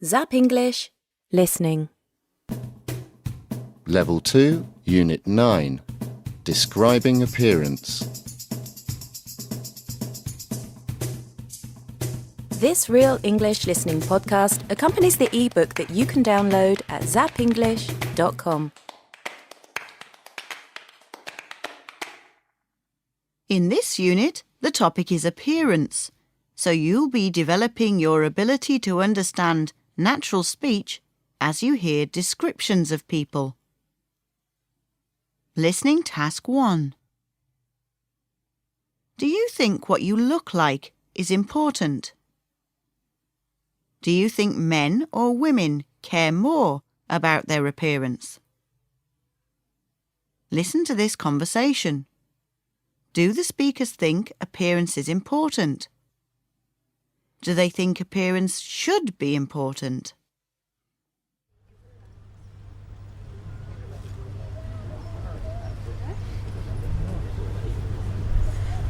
Zap English, listening. Level 2, Unit 9, Describing Appearance. This Real English Listening podcast accompanies the ebook that you can download at zapenglish.com. In this unit, the topic is appearance, so you'll be developing your ability to understand natural speech as you hear descriptions of people. Listening Task 1. Do you think what you look like is important? Do you think men or women care more about their appearance? Listen to this conversation. Do the speakers think appearance is important? Do they think appearance should be important?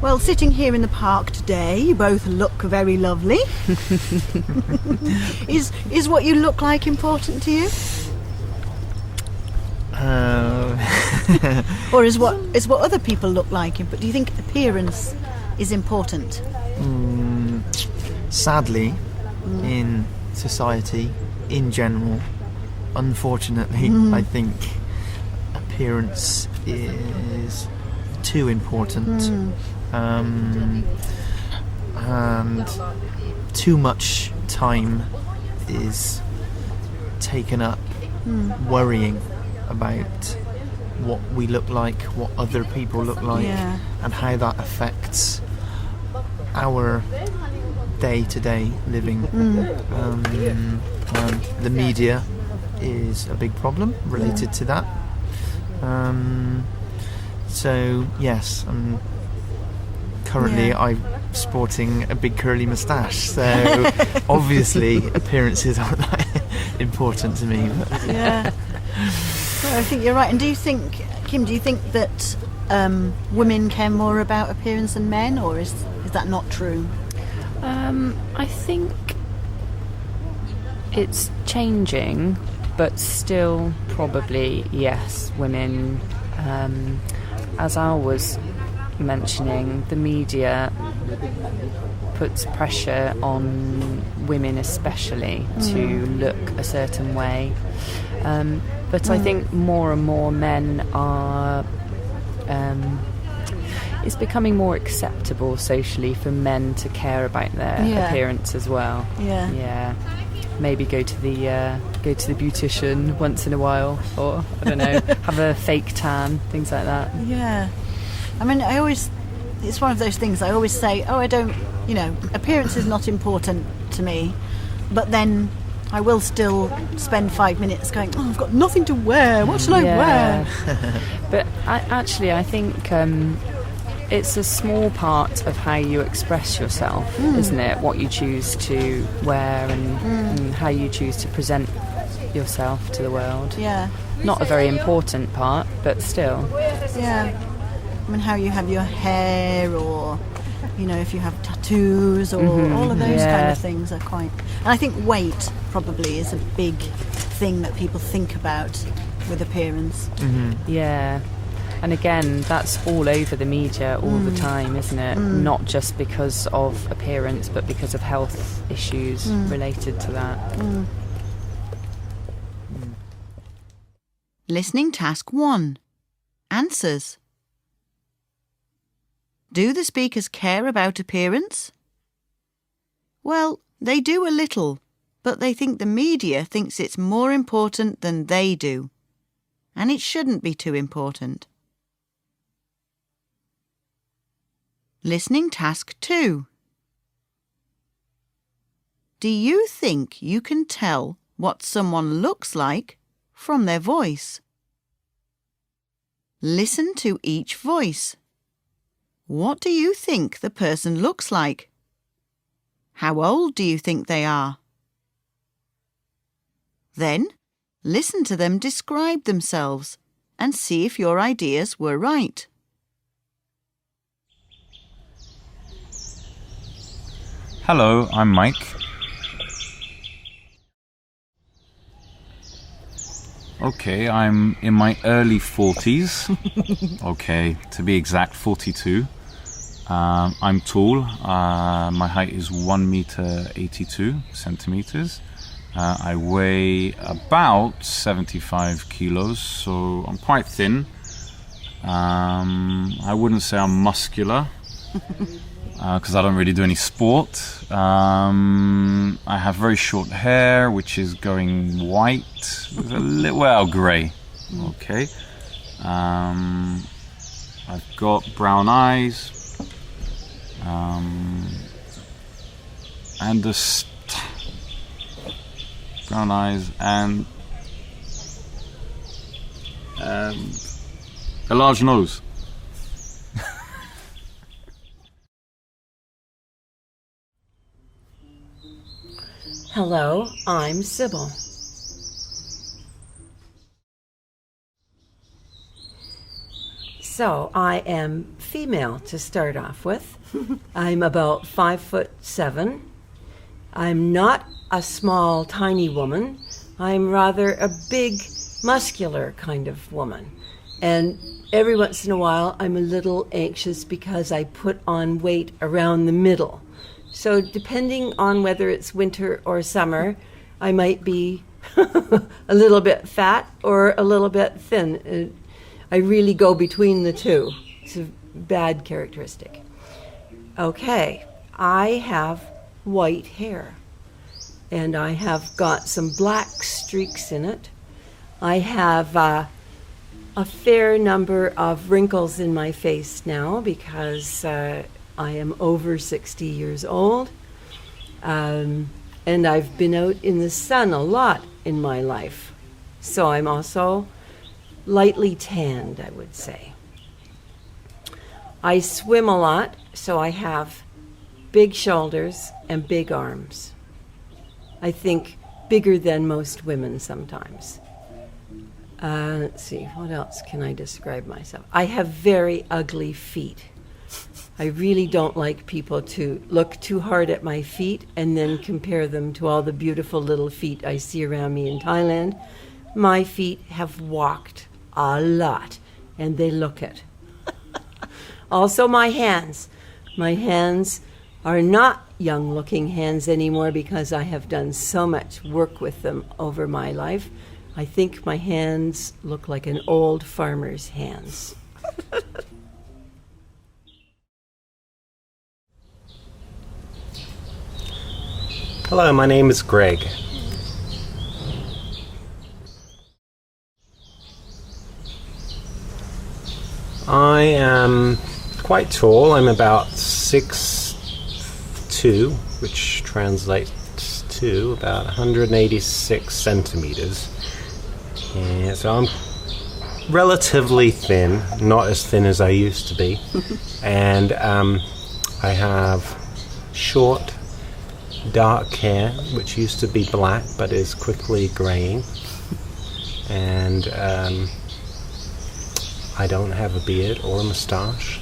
Well, sitting here in the park today, you both look very lovely. Is what you look like important to you? Or is what other people look like? But do you think appearance is important? Sadly, in society, in general, unfortunately, I think appearance is too important. And too much time is taken up worrying about what we look like, what other people look like, and how that affects our day-to-day living. And the media is a big problem related to that. So yes, currently I'm sporting a big curly moustache, so obviously appearances aren't that important to me. Yeah. Well, I think you're right. And do you think, Kim, that women care more about appearance than men, or is that not true? I think it's changing, but still probably yes, women, as I was mentioning, the media puts pressure on women especially to look a certain way, but I think more and more men are it's becoming more acceptable socially for men to care about their appearance as well. Maybe go to the beautician once in a while, or I don't know, have a fake tan, things like that. I mean, it's one of those things I always say, appearance is not important to me, but then I will still spend 5 minutes going, I've got nothing to wear, what shall I wear? But I think it's a small part of how you express yourself, isn't it? What you choose to wear and how you choose to present yourself to the world. Not a very important part, but still. I mean, how you have your hair, or if you have tattoos, or all of those kind of things are quite. And I think weight probably is a big thing that people think about with appearance. And again, that's all over the media all the time, isn't it? Not just because of appearance, but because of health issues related to that. Listening Task 1. Answers. Do the speakers care about appearance? Well, they do a little, but they think the media thinks it's more important than they do. And it shouldn't be too important. Listening Task 2. Do you think you can tell what someone looks like from their voice? Listen to each voice. What do you think the person looks like? How old do you think they are? Then, listen to them describe themselves and see if your ideas were right. Hello, I'm Mike. Okay, I'm in my early 40s. Okay, to be exact, 42. I'm tall. My height is 1 meter 82 centimeters. I weigh about 75 kilos, so I'm quite thin. I wouldn't say I'm muscular because I don't really do any sport. I have very short hair, which is going white, with a little grey. Okay. I've got brown eyes. And brown eyes and a large nose. Hello, I'm Sybil. So, I am female to start off with. I'm about 5'7". I'm not a small, tiny woman. I'm rather a big, muscular kind of woman. And every once in a while, I'm a little anxious because I put on weight around the middle. So depending on whether it's winter or summer, I might be a little bit fat or a little bit thin. I really go between the two. It's a bad characteristic. Okay, I have white hair, and I have got some black streaks in it. I have a fair number of wrinkles in my face now because I am over 60 years old, and I've been out in the sun a lot in my life. So I'm also lightly tanned, I would say. I swim a lot, so I have big shoulders and big arms. I think bigger than most women sometimes. Let's see, what else can I describe myself? I have very ugly feet. I really don't like people to look too hard at my feet and then compare them to all the beautiful little feet I see around me in Thailand. My feet have walked a lot, and they look it. Also, my hands. My hands are not young-looking hands anymore because I have done so much work with them over my life. I think my hands look like an old farmer's hands. Hello, my name is Greg. I am quite tall. I'm about 6'2", which translates to about 186 centimeters. Yeah, so I'm relatively thin, not as thin as I used to be. And I have short, dark hair, which used to be black but is quickly graying. And I don't have a beard or a moustache.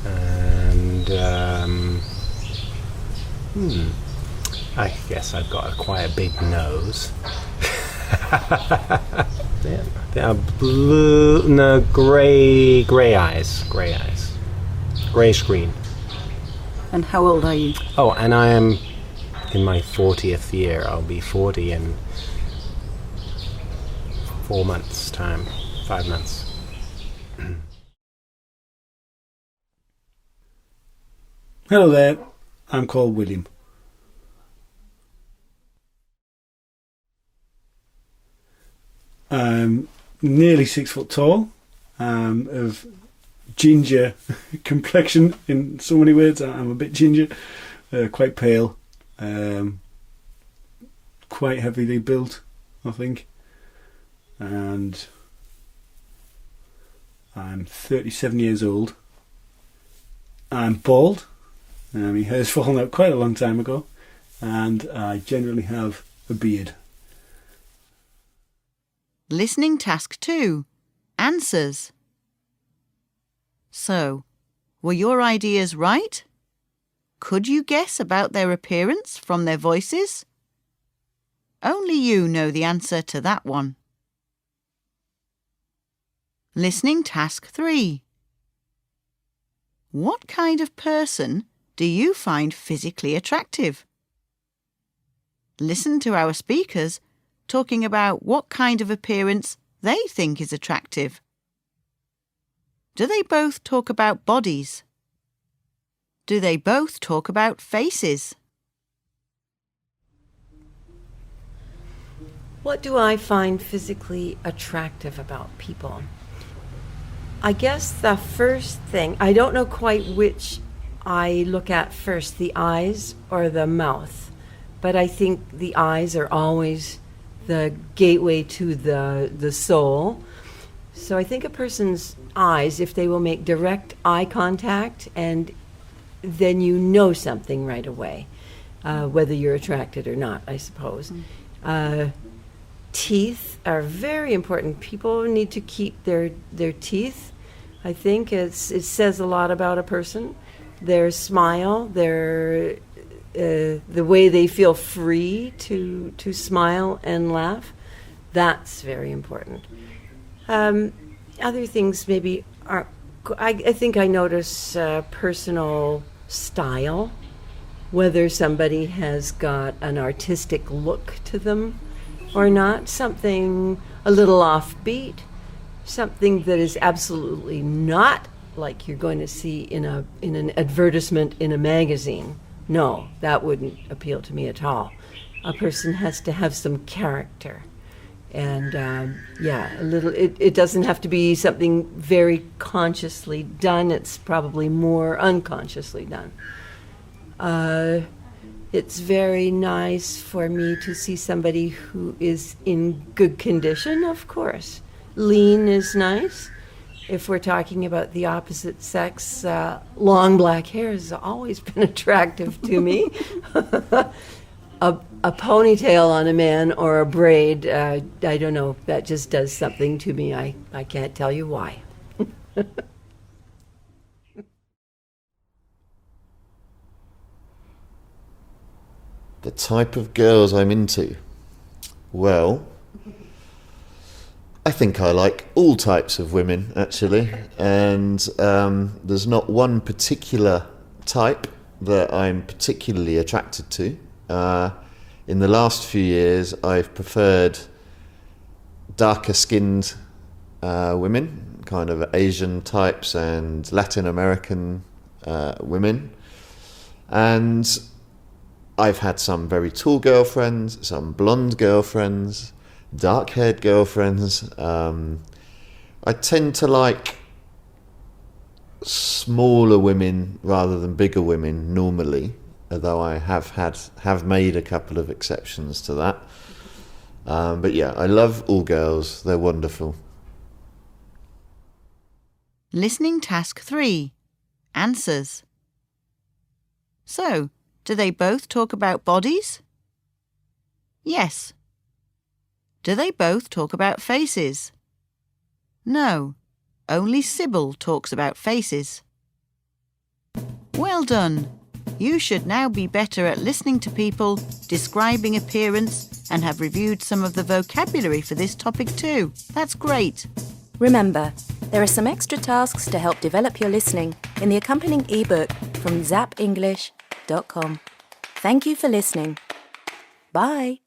And I guess I've got quite a big nose. They are grey eyes, grey screen. And how old are you? Oh, and I am in my 40th year. I'll be 40 in 4 months' time, 5 months. Hello there, I'm called William. I'm nearly 6 foot tall, of ginger complexion in so many words. I'm a bit ginger, quite pale, quite heavily built, I think, and I'm 37 years old. I'm bald. My hair's fallen out quite a long time ago, and I generally have a beard. Listening task 2. Answers. So, were your ideas right? Could you guess about their appearance from their voices? Only you know the answer to that one. Listening task 3. What kind of person do you find physically attractive? Listen to our speakers talking about what kind of appearance they think is attractive. Do they both talk about bodies? Do they both talk about faces? What do I find physically attractive about people? I guess the first thing, I don't know quite which I look at first, the eyes or the mouth, but I think the eyes are always the gateway to the soul. So I think a person's eyes, if they will make direct eye contact, and then you know something right away, whether you're attracted or not, I suppose. Teeth are very important. People need to keep their teeth. I think it says a lot about a person. Their smile, the way they feel free to smile and laugh, that's very important. Other things maybe are, I think I notice personal style, whether somebody has got an artistic look to them or not, something a little offbeat, something that is absolutely not like you're going to see in an advertisement in a magazine. No, that wouldn't appeal to me at all. A person has to have some character. And a little, it doesn't have to be something very consciously done. It's probably more unconsciously done. It's very nice for me to see somebody who is in good condition, of course. Lean is nice. If we're talking about the opposite sex, long black hair has always been attractive to me. A ponytail on a man or a braid, I don't know, that just does something to me. I can't tell you why. The type of girls I'm into? Well, I think I like all types of women, actually, and there's not one particular type that I'm particularly attracted to. In the last few years, I've preferred darker-skinned women, kind of Asian types and Latin American women, and I've had some very tall girlfriends, some blonde girlfriends, dark-haired girlfriends. I tend to like smaller women rather than bigger women normally, although I have made a couple of exceptions to that. But yeah, I love all girls. They're wonderful. Listening task 3. Answers. So, do they both talk about bodies? Yes. Do they both talk about faces? No. Only Sybil talks about faces. Well done. You should now be better at listening to people, describing appearance, and have reviewed some of the vocabulary for this topic too. That's great. Remember, there are some extra tasks to help develop your listening in the accompanying ebook from zappinglish.com. Thank you for listening. Bye.